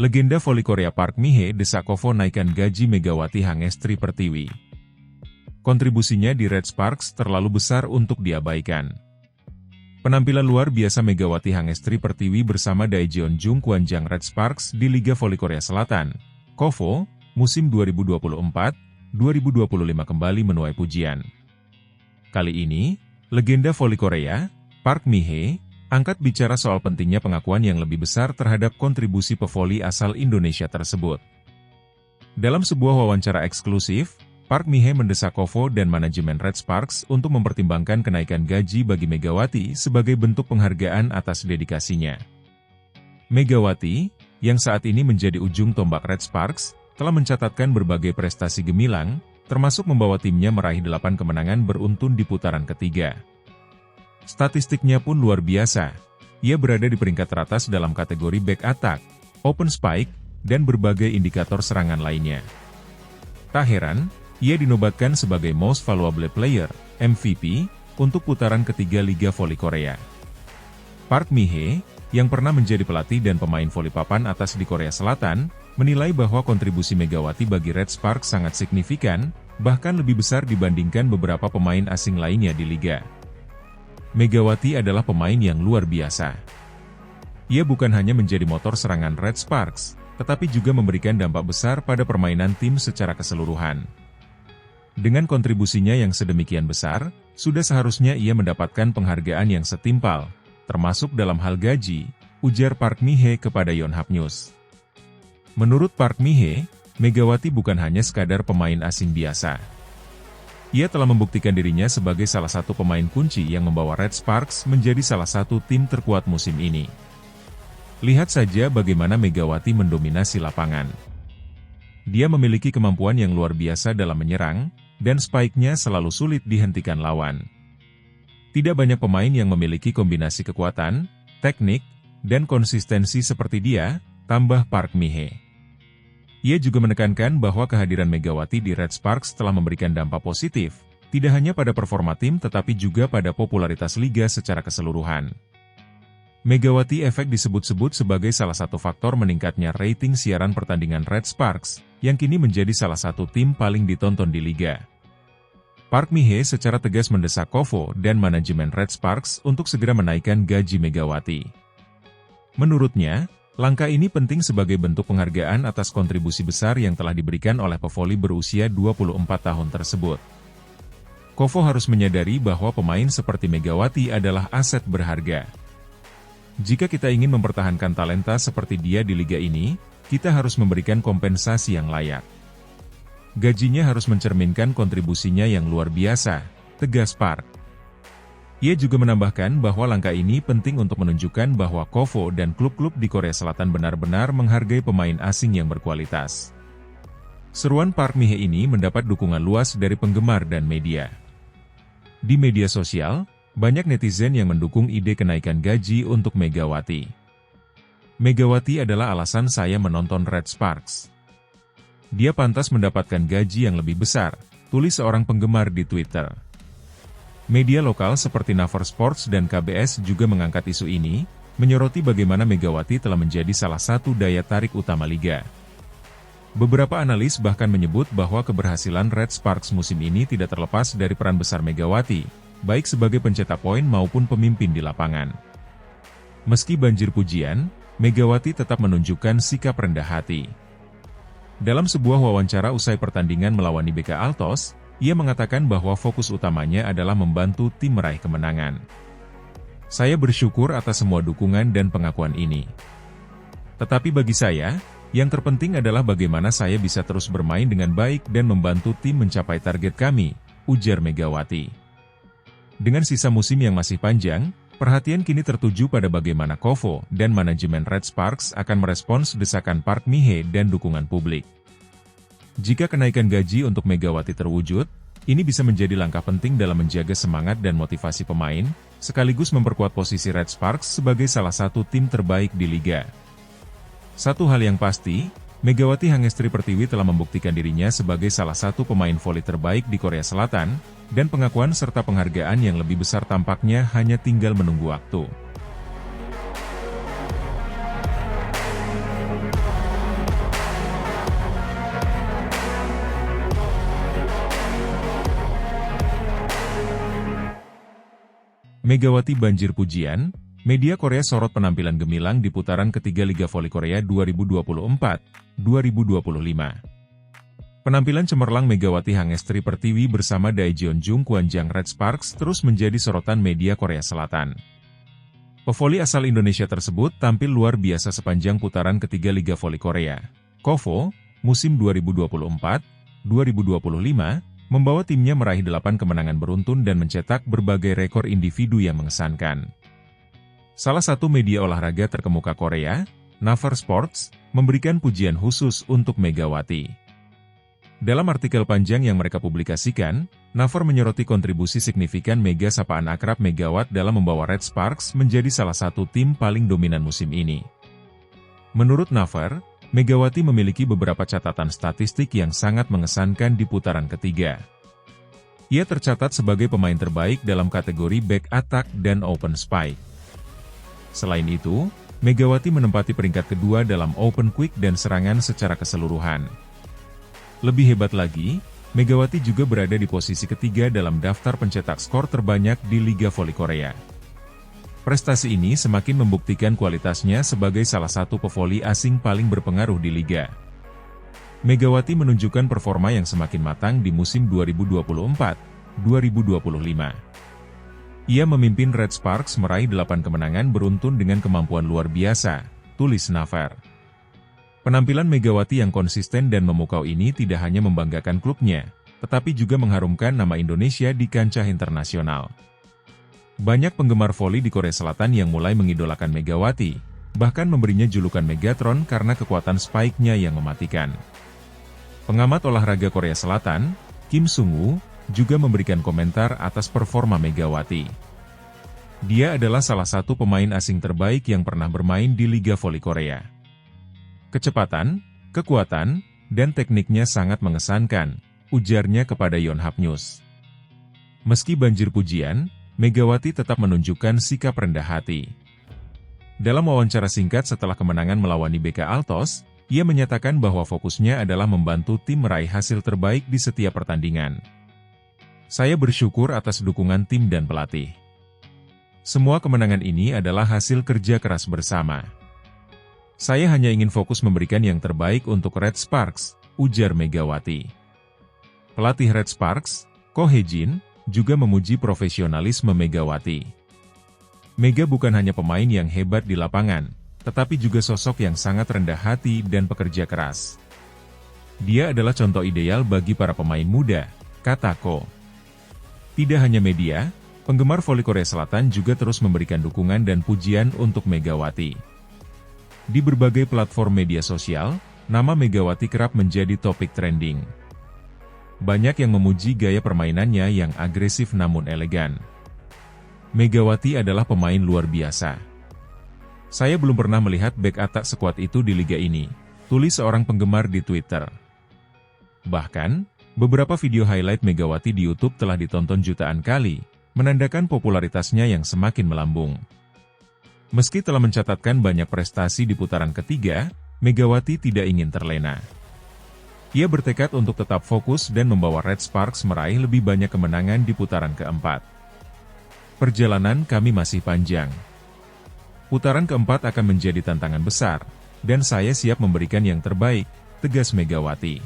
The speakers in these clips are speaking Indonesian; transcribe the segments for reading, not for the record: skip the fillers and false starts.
Legenda voli Korea Park Mi-hee desak Kovo naikkan gaji Megawati Hangestri Pertiwi. Kontribusinya di Red Sparks terlalu besar untuk diabaikan. Penampilan luar biasa Megawati Hangestri Pertiwi bersama Daejeon Jung Kwanjang Red Sparks di Liga Voli Korea Selatan, KOVO, musim 2024-2025 kembali menuai pujian. Kali ini, legenda voli Korea, Park Mi-hee, angkat bicara soal pentingnya pengakuan yang lebih besar terhadap kontribusi pevoli asal Indonesia tersebut. Dalam sebuah wawancara eksklusif, Park Mi-hee mendesak KOVO dan manajemen Red Sparks untuk mempertimbangkan kenaikan gaji bagi Megawati sebagai bentuk penghargaan atas dedikasinya. Megawati, yang saat ini menjadi ujung tombak Red Sparks, telah mencatatkan berbagai prestasi gemilang, termasuk membawa timnya meraih 8 kemenangan beruntun di putaran ketiga. Statistiknya pun luar biasa. Ia berada di peringkat teratas dalam kategori back attack, open spike, dan berbagai indikator serangan lainnya. Tak heran, ia dinobatkan sebagai Most Valuable Player, MVP, untuk putaran ketiga Liga Voli Korea. Park Mi-hee, yang pernah menjadi pelatih dan pemain voli papan atas di Korea Selatan, menilai bahwa kontribusi Megawati bagi Red Sparks sangat signifikan, bahkan lebih besar dibandingkan beberapa pemain asing lainnya di liga. Megawati adalah pemain yang luar biasa. Ia bukan hanya menjadi motor serangan Red Sparks, tetapi juga memberikan dampak besar pada permainan tim secara keseluruhan. Dengan kontribusinya yang sedemikian besar, sudah seharusnya ia mendapatkan penghargaan yang setimpal, termasuk dalam hal gaji, ujar Park Mi-hee kepada Yonhap News. Menurut Park Mi-hee, Megawati bukan hanya sekadar pemain asing biasa. Ia telah membuktikan dirinya sebagai salah satu pemain kunci yang membawa Red Sparks menjadi salah satu tim terkuat musim ini. Lihat saja bagaimana Megawati mendominasi lapangan. Dia memiliki kemampuan yang luar biasa dalam menyerang, dan spike-nya selalu sulit dihentikan lawan. Tidak banyak pemain yang memiliki kombinasi kekuatan, teknik, dan konsistensi seperti dia, tambah Park Mi-hee. Ia juga menekankan bahwa kehadiran Megawati di Red Sparks telah memberikan dampak positif, tidak hanya pada performa tim tetapi juga pada popularitas liga secara keseluruhan. Megawati Efek disebut-sebut sebagai salah satu faktor meningkatnya rating siaran pertandingan Red Sparks, yang kini menjadi salah satu tim paling ditonton di liga. Park Mi-hee secara tegas mendesak KOVO dan manajemen Red Sparks untuk segera menaikkan gaji Megawati. Menurutnya, langkah ini penting sebagai bentuk penghargaan atas kontribusi besar yang telah diberikan oleh pevoli berusia 24 tahun tersebut. KOVO harus menyadari bahwa pemain seperti Megawati adalah aset berharga. Jika kita ingin mempertahankan talenta seperti dia di liga ini, kita harus memberikan kompensasi yang layak. Gajinya harus mencerminkan kontribusinya yang luar biasa, tegas Park. Ia juga menambahkan bahwa langkah ini penting untuk menunjukkan bahwa KOVO dan klub-klub di Korea Selatan benar-benar menghargai pemain asing yang berkualitas. Seruan Park Mi-hee ini mendapat dukungan luas dari penggemar dan media. Di media sosial, banyak netizen yang mendukung ide kenaikan gaji untuk Megawati. Megawati adalah alasan saya menonton Red Sparks. Dia pantas mendapatkan gaji yang lebih besar, tulis seorang penggemar di Twitter. Media lokal seperti Naver Sports dan KBS juga mengangkat isu ini, menyoroti bagaimana Megawati telah menjadi salah satu daya tarik utama liga. Beberapa analis bahkan menyebut bahwa keberhasilan Red Sparks musim ini tidak terlepas dari peran besar Megawati, baik sebagai pencetak poin maupun pemimpin di lapangan. Meski banjir pujian, Megawati tetap menunjukkan sikap rendah hati. Dalam sebuah wawancara usai pertandingan melawan IBK Altos, ia mengatakan bahwa fokus utamanya adalah membantu tim meraih kemenangan. Saya bersyukur atas semua dukungan dan pengakuan ini. Tetapi bagi saya, yang terpenting adalah bagaimana saya bisa terus bermain dengan baik dan membantu tim mencapai target kami, ujar Megawati. Dengan sisa musim yang masih panjang, perhatian kini tertuju pada bagaimana KOVO dan manajemen Red Sparks akan merespons desakan Park Mi-hee dan dukungan publik. Jika kenaikan gaji untuk Megawati terwujud, ini bisa menjadi langkah penting dalam menjaga semangat dan motivasi pemain, sekaligus memperkuat posisi Red Sparks sebagai salah satu tim terbaik di liga. Satu hal yang pasti, Megawati Hangestri Pertiwi telah membuktikan dirinya sebagai salah satu pemain voli terbaik di Korea Selatan, dan pengakuan serta penghargaan yang lebih besar tampaknya hanya tinggal menunggu waktu. Megawati banjir pujian, media Korea sorot penampilan gemilang di putaran ketiga Liga Voli Korea 2024-2025. Penampilan cemerlang Megawati Hangestri Pertiwi bersama Daejeon Kwanjang Red Sparks terus menjadi sorotan media Korea Selatan. Pevoli asal Indonesia tersebut tampil luar biasa sepanjang putaran ketiga Liga Voli Korea, KOVO, musim 2024-2025, membawa timnya meraih 8 kemenangan beruntun dan mencetak berbagai rekor individu yang mengesankan. Salah satu media olahraga terkemuka Korea, Naver Sports, memberikan pujian khusus untuk Megawati. Dalam artikel panjang yang mereka publikasikan, Naver menyoroti kontribusi signifikan Mega sapaan akrab Megawatt dalam membawa Red Sparks menjadi salah satu tim paling dominan musim ini. Menurut Naver, Megawati memiliki beberapa catatan statistik yang sangat mengesankan di putaran ketiga. Ia tercatat sebagai pemain terbaik dalam kategori back attack dan open spike. Selain itu, Megawati menempati peringkat kedua dalam open quick dan serangan secara keseluruhan. Lebih hebat lagi, Megawati juga berada di posisi ketiga dalam daftar pencetak skor terbanyak di Liga Voli Korea. Prestasi ini semakin membuktikan kualitasnya sebagai salah satu pevoli asing paling berpengaruh di Liga. Megawati menunjukkan performa yang semakin matang di musim 2024-2025. Ia memimpin Red Sparks meraih 8 kemenangan beruntun dengan kemampuan luar biasa, tulis Naver. Penampilan Megawati yang konsisten dan memukau ini tidak hanya membanggakan klubnya, tetapi juga mengharumkan nama Indonesia di kancah internasional. Banyak penggemar voli di Korea Selatan yang mulai mengidolakan Megawati, bahkan memberinya julukan Megatron karena kekuatan spike-nya yang mematikan. Pengamat olahraga Korea Selatan, Kim Sung-woo, juga memberikan komentar atas performa Megawati. Dia adalah salah satu pemain asing terbaik yang pernah bermain di Liga Voli Korea. Kecepatan, kekuatan, dan tekniknya sangat mengesankan, ujarnya kepada Yonhap News. Meski banjir pujian, Megawati tetap menunjukkan sikap rendah hati. Dalam wawancara singkat setelah kemenangan melawan BK Altos, ia menyatakan bahwa fokusnya adalah membantu tim meraih hasil terbaik di setiap pertandingan. Saya bersyukur atas dukungan tim dan pelatih. Semua kemenangan ini adalah hasil kerja keras bersama. Saya hanya ingin fokus memberikan yang terbaik untuk Red Sparks, ujar Megawati. Pelatih Red Sparks, Ko Hye-jin, juga memuji profesionalisme Megawati. Mega bukan hanya pemain yang hebat di lapangan, tetapi juga sosok yang sangat rendah hati dan pekerja keras. Dia adalah contoh ideal bagi para pemain muda, kata Ko. Tidak hanya media, penggemar voli Korea Selatan juga terus memberikan dukungan dan pujian untuk Megawati. Di berbagai platform media sosial, nama Megawati kerap menjadi topik trending. Banyak yang memuji gaya permainannya yang agresif namun elegan. Megawati adalah pemain luar biasa. Saya belum pernah melihat back attack sekuat itu di liga ini, tulis seorang penggemar di Twitter. Bahkan, beberapa video highlight Megawati di YouTube telah ditonton jutaan kali, menandakan popularitasnya yang semakin melambung. Meski telah mencatatkan banyak prestasi di putaran ketiga, Megawati tidak ingin terlena. Ia bertekad untuk tetap fokus dan membawa Red Sparks meraih lebih banyak kemenangan di putaran keempat. Perjalanan kami masih panjang. Putaran keempat akan menjadi tantangan besar, dan saya siap memberikan yang terbaik, tegas Megawati.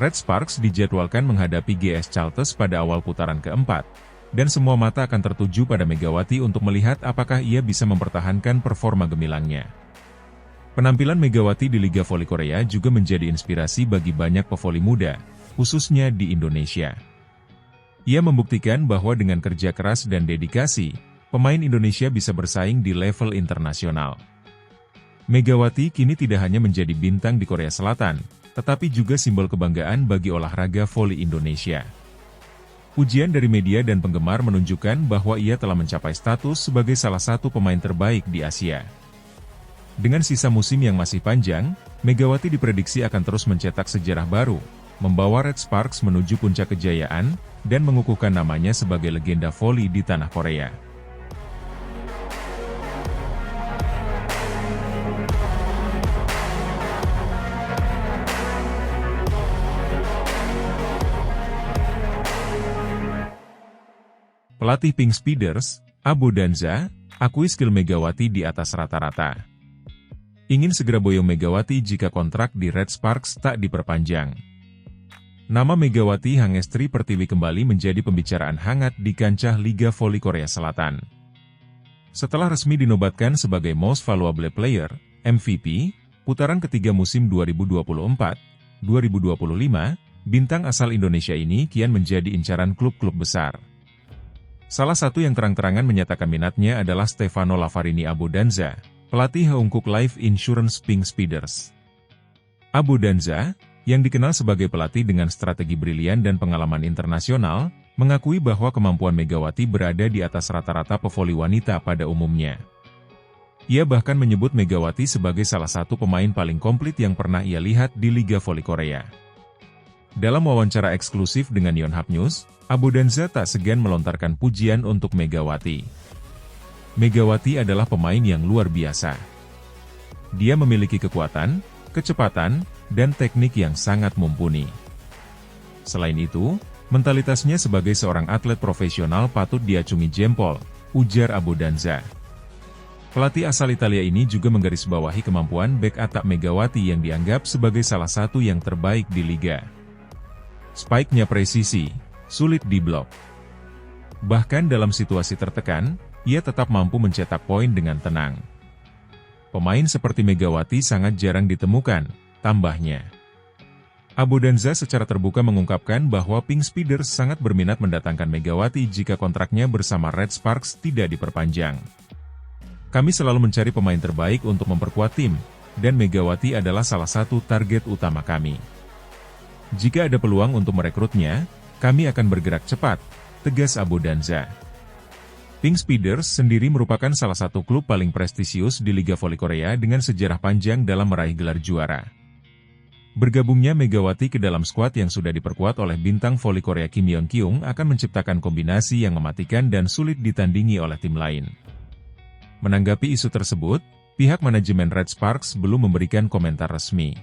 Red Sparks dijadwalkan menghadapi GS Chalters pada awal putaran keempat, dan semua mata akan tertuju pada Megawati untuk melihat apakah ia bisa mempertahankan performa gemilangnya. Penampilan Megawati di Liga Voli Korea juga menjadi inspirasi bagi banyak pevoli muda, khususnya di Indonesia. Ia membuktikan bahwa dengan kerja keras dan dedikasi, pemain Indonesia bisa bersaing di level internasional. Megawati kini tidak hanya menjadi bintang di Korea Selatan, tetapi juga simbol kebanggaan bagi olahraga voli Indonesia. Pujian dari media dan penggemar menunjukkan bahwa ia telah mencapai status sebagai salah satu pemain terbaik di Asia. Dengan sisa musim yang masih panjang, Megawati diprediksi akan terus mencetak sejarah baru, membawa Red Sparks menuju puncak kejayaan, dan mengukuhkan namanya sebagai legenda voli di tanah Korea. Pelatih Pink Speeders, Abu Danza, akui skill Megawati di atas rata-rata. Ingin segera boyong Megawati jika kontrak di Red Sparks tak diperpanjang. Nama Megawati Hangestri Pertiwi kembali menjadi pembicaraan hangat di kancah Liga Voli Korea Selatan. Setelah resmi dinobatkan sebagai Most Valuable Player, MVP, putaran ketiga musim 2024-2025, bintang asal Indonesia ini kian menjadi incaran klub-klub besar. Salah satu yang terang-terangan menyatakan minatnya adalah Stefano Lavarini Abu Danza, pelatih Heungkuk Life Insurance Pink Speeders. Abu Danza, yang dikenal sebagai pelatih dengan strategi brilian dan pengalaman internasional, mengakui bahwa kemampuan Megawati berada di atas rata-rata pevoli wanita pada umumnya. Ia bahkan menyebut Megawati sebagai salah satu pemain paling komplit yang pernah ia lihat di Liga Voli Korea. Dalam wawancara eksklusif dengan Yonhap News, Abu Danza tak segan melontarkan pujian untuk Megawati. Megawati adalah pemain yang luar biasa. Dia memiliki kekuatan, kecepatan, dan teknik yang sangat mumpuni. Selain itu, mentalitasnya sebagai seorang atlet profesional patut diacungi jempol, ujar Abu Danza. Pelatih asal Italia ini juga menggarisbawahi kemampuan bek atap Megawati yang dianggap sebagai salah satu yang terbaik di liga. Spike-nya presisi, sulit diblok. Bahkan dalam situasi tertekan, ia tetap mampu mencetak poin dengan tenang. Pemain seperti Megawati sangat jarang ditemukan, tambahnya. Abu Danza secara terbuka mengungkapkan bahwa Pink Speeders sangat berminat mendatangkan Megawati jika kontraknya bersama Red Sparks tidak diperpanjang. Kami selalu mencari pemain terbaik untuk memperkuat tim, dan Megawati adalah salah satu target utama kami. Jika ada peluang untuk merekrutnya, kami akan bergerak cepat, tegas Abu Danza. Pink Speeders sendiri merupakan salah satu klub paling prestisius di Liga Voli Korea dengan sejarah panjang dalam meraih gelar juara. Bergabungnya Megawati ke dalam skuad yang sudah diperkuat oleh bintang voli Korea Kim Yeon Kyung akan menciptakan kombinasi yang mematikan dan sulit ditandingi oleh tim lain. Menanggapi isu tersebut, pihak manajemen Red Sparks belum memberikan komentar resmi.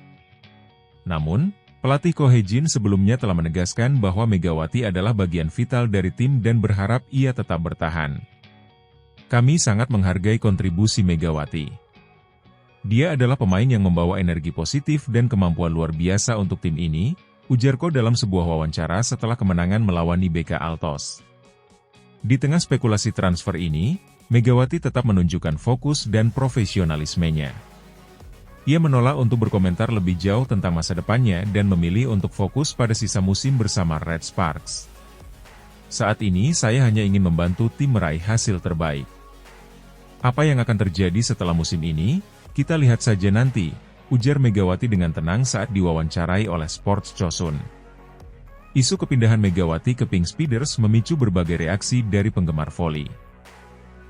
Namun, pelatih Ko Hae-jin sebelumnya telah menegaskan bahwa Megawati adalah bagian vital dari tim dan berharap ia tetap bertahan. Kami sangat menghargai kontribusi Megawati. Dia adalah pemain yang membawa energi positif dan kemampuan luar biasa untuk tim ini, ujar Ko dalam sebuah wawancara setelah kemenangan melawan IBK Altos. Di tengah spekulasi transfer ini, Megawati tetap menunjukkan fokus dan profesionalismenya. Ia menolak untuk berkomentar lebih jauh tentang masa depannya dan memilih untuk fokus pada sisa musim bersama Red Sparks. Saat ini saya hanya ingin membantu tim meraih hasil terbaik. Apa yang akan terjadi setelah musim ini? Kita lihat saja nanti, ujar Megawati dengan tenang saat diwawancarai oleh Sports Chosun. Isu kepindahan Megawati ke Pink Speeders memicu berbagai reaksi dari penggemar voli.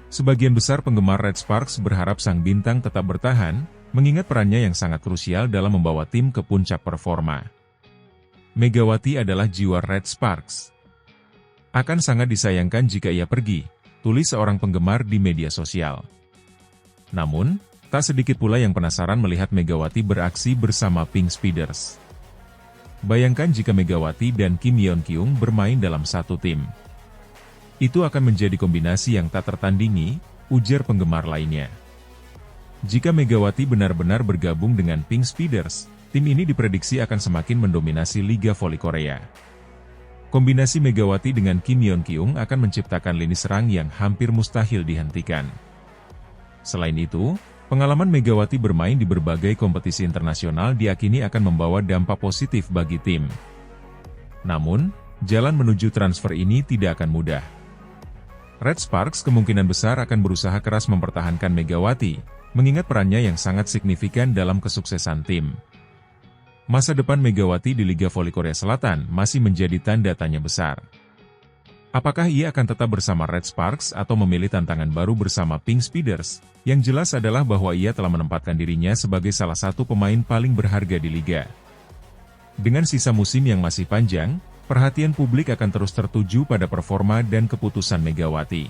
Sebagian besar penggemar Red Sparks berharap sang bintang tetap bertahan, mengingat perannya yang sangat krusial dalam membawa tim ke puncak performa. Megawati adalah jiwa Red Sparks. Akan sangat disayangkan jika ia pergi, tulis seorang penggemar di media sosial. Namun, tak sedikit pula yang penasaran melihat Megawati beraksi bersama Pink Speeders. Bayangkan jika Megawati dan Kim Yeon Kyung bermain dalam satu tim. Itu akan menjadi kombinasi yang tak tertandingi, ujar penggemar lainnya. Jika Megawati benar-benar bergabung dengan Pink Speeders, tim ini diprediksi akan semakin mendominasi Liga Voli Korea. Kombinasi Megawati dengan Kim Yeon Kyung akan menciptakan lini serang yang hampir mustahil dihentikan. Selain itu, pengalaman Megawati bermain di berbagai kompetisi internasional diyakini akan membawa dampak positif bagi tim. Namun, jalan menuju transfer ini tidak akan mudah. Red Sparks kemungkinan besar akan berusaha keras mempertahankan Megawati, mengingat perannya yang sangat signifikan dalam kesuksesan tim. Masa depan Megawati di Liga Voli Korea Selatan masih menjadi tanda tanya besar. Apakah ia akan tetap bersama Red Sparks atau memilih tantangan baru bersama Pink Speeders? Yang jelas adalah bahwa ia telah menempatkan dirinya sebagai salah satu pemain paling berharga di liga. Dengan sisa musim yang masih panjang, perhatian publik akan terus tertuju pada performa dan keputusan Megawati.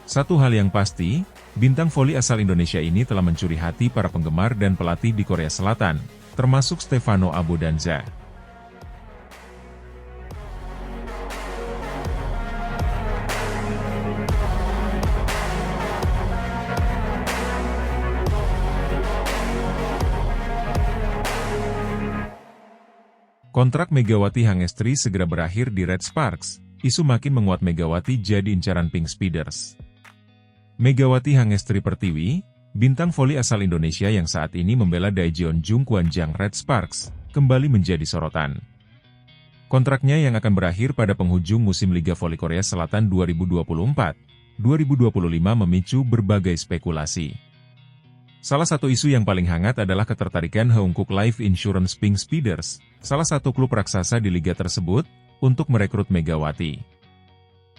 Satu hal yang pasti, bintang voli asal Indonesia ini telah mencuri hati para penggemar dan pelatih di Korea Selatan, termasuk Stefano Abu Danza. Kontrak Megawati Hangestri segera berakhir di Red Sparks, isu makin menguat Megawati jadi incaran Pink Speeders. Megawati Hangestri Pertiwi, bintang voli asal Indonesia yang saat ini membela Daejeon Jungkwanjang Red Sparks, kembali menjadi sorotan. Kontraknya yang akan berakhir pada penghujung musim Liga Voli Korea Selatan 2024-2025 memicu berbagai spekulasi. Salah satu isu yang paling hangat adalah ketertarikan Heungkuk Life Insurance Pink Speeders, salah satu klub raksasa di liga tersebut, untuk merekrut Megawati.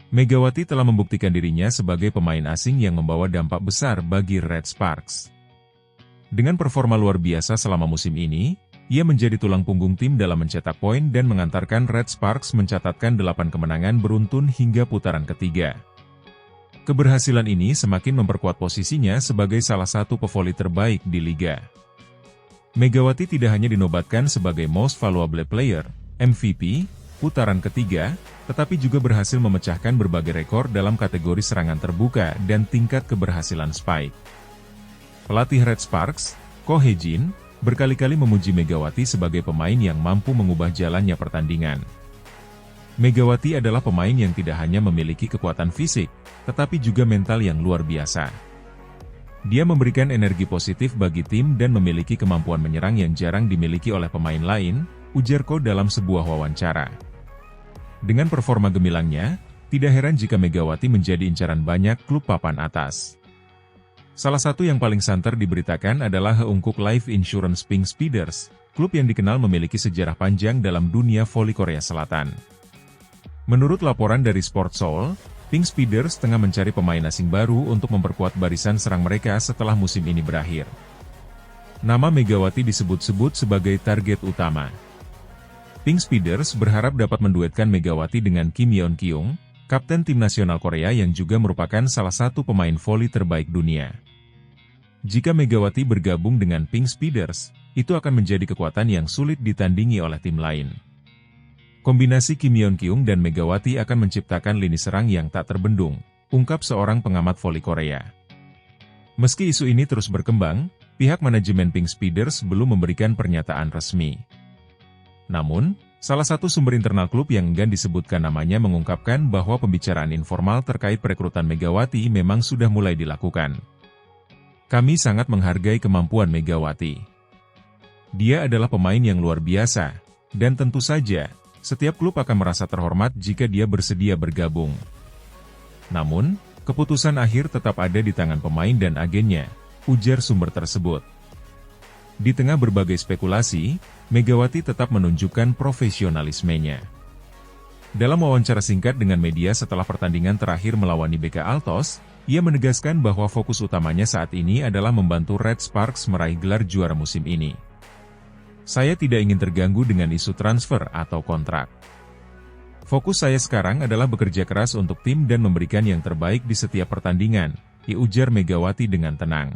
Megawati telah membuktikan dirinya sebagai pemain asing yang membawa dampak besar bagi Red Sparks. Dengan performa luar biasa selama musim ini, ia menjadi tulang punggung tim dalam mencetak poin dan mengantarkan Red Sparks mencatatkan 8 kemenangan beruntun hingga putaran ketiga. Keberhasilan ini semakin memperkuat posisinya sebagai salah satu pevoli terbaik di liga. Megawati tidak hanya dinobatkan sebagai Most Valuable Player, MVP, putaran ketiga, tetapi juga berhasil memecahkan berbagai rekor dalam kategori serangan terbuka dan tingkat keberhasilan spike. Pelatih Red Sparks, Ko Hye-jin, berkali-kali memuji Megawati sebagai pemain yang mampu mengubah jalannya pertandingan. Megawati adalah pemain yang tidak hanya memiliki kekuatan fisik, tetapi juga mental yang luar biasa. Dia memberikan energi positif bagi tim dan memiliki kemampuan menyerang yang jarang dimiliki oleh pemain lain, ujar Ko dalam sebuah wawancara. Dengan performa gemilangnya, tidak heran jika Megawati menjadi incaran banyak klub papan atas. Salah satu yang paling santer diberitakan adalah Heungkuk Life Insurance Pink Speeders, klub yang dikenal memiliki sejarah panjang dalam dunia voli Korea Selatan. Menurut laporan dari Sport Seoul, Pink Speeders tengah mencari pemain asing baru untuk memperkuat barisan serang mereka setelah musim ini berakhir. Nama Megawati disebut-sebut sebagai target utama. Pink Speeders berharap dapat menduetkan Megawati dengan Kim Yeon-kyung, kapten tim nasional Korea yang juga merupakan salah satu pemain voli terbaik dunia. Jika Megawati bergabung dengan Pink Speeders, itu akan menjadi kekuatan yang sulit ditandingi oleh tim lain. Kombinasi Kim Yeon-kyung dan Megawati akan menciptakan lini serang yang tak terbendung, ungkap seorang pengamat voli Korea. Meski isu ini terus berkembang, pihak manajemen Pink Speeders belum memberikan pernyataan resmi. Namun, salah satu sumber internal klub yang enggan disebutkan namanya mengungkapkan bahwa pembicaraan informal terkait perekrutan Megawati memang sudah mulai dilakukan. Kami sangat menghargai kemampuan Megawati. Dia adalah pemain yang luar biasa, dan tentu saja, setiap klub akan merasa terhormat jika dia bersedia bergabung. Namun, keputusan akhir tetap ada di tangan pemain dan agennya, ujar sumber tersebut. Di tengah berbagai spekulasi, Megawati tetap menunjukkan profesionalismenya. Dalam wawancara singkat dengan media setelah pertandingan terakhir melawan IBK Altos, ia menegaskan bahwa fokus utamanya saat ini adalah membantu Red Sparks meraih gelar juara musim ini. Saya tidak ingin terganggu dengan isu transfer atau kontrak. Fokus saya sekarang adalah bekerja keras untuk tim dan memberikan yang terbaik di setiap pertandingan, ujar Megawati dengan tenang.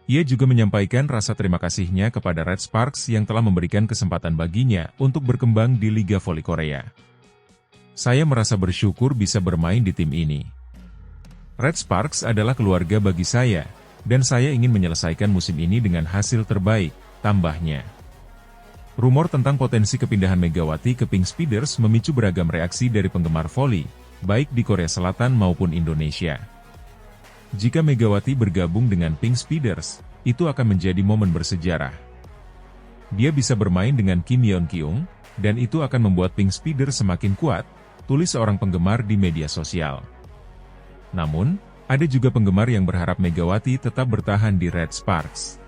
Ia juga menyampaikan rasa terima kasihnya kepada Red Sparks yang telah memberikan kesempatan baginya untuk berkembang di Liga Voli Korea. Saya merasa bersyukur bisa bermain di tim ini. Red Sparks adalah keluarga bagi saya, dan saya ingin menyelesaikan musim ini dengan hasil terbaik, tambahnya. Rumor tentang potensi kepindahan Megawati ke Pink Speeders memicu beragam reaksi dari penggemar voli, baik di Korea Selatan maupun Indonesia. Jika Megawati bergabung dengan Pink Speeders, itu akan menjadi momen bersejarah. Dia bisa bermain dengan Kim Yeon-kyung, dan itu akan membuat Pink Speeders semakin kuat, tulis seorang penggemar di media sosial. Namun, ada juga penggemar yang berharap Megawati tetap bertahan di Red Sparks.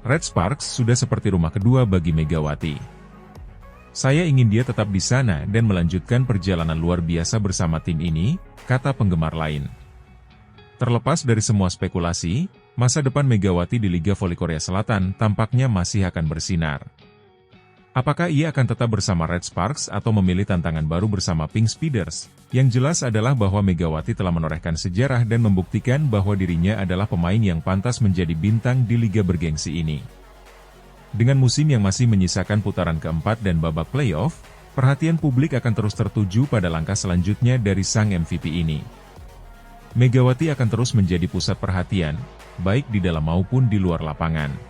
Red Sparks sudah seperti rumah kedua bagi Megawati. Saya ingin dia tetap di sana dan melanjutkan perjalanan luar biasa bersama tim ini, kata penggemar lain. Terlepas dari semua spekulasi, masa depan Megawati di Liga Voli Korea Selatan tampaknya masih akan bersinar. Apakah ia akan tetap bersama Red Sparks atau memilih tantangan baru bersama Pink Speeders? Yang jelas adalah bahwa Megawati telah menorehkan sejarah dan membuktikan bahwa dirinya adalah pemain yang pantas menjadi bintang di liga bergengsi ini. Dengan musim yang masih menyisakan putaran keempat dan babak playoff, perhatian publik akan terus tertuju pada langkah selanjutnya dari sang MVP ini. Megawati akan terus menjadi pusat perhatian, baik di dalam maupun di luar lapangan.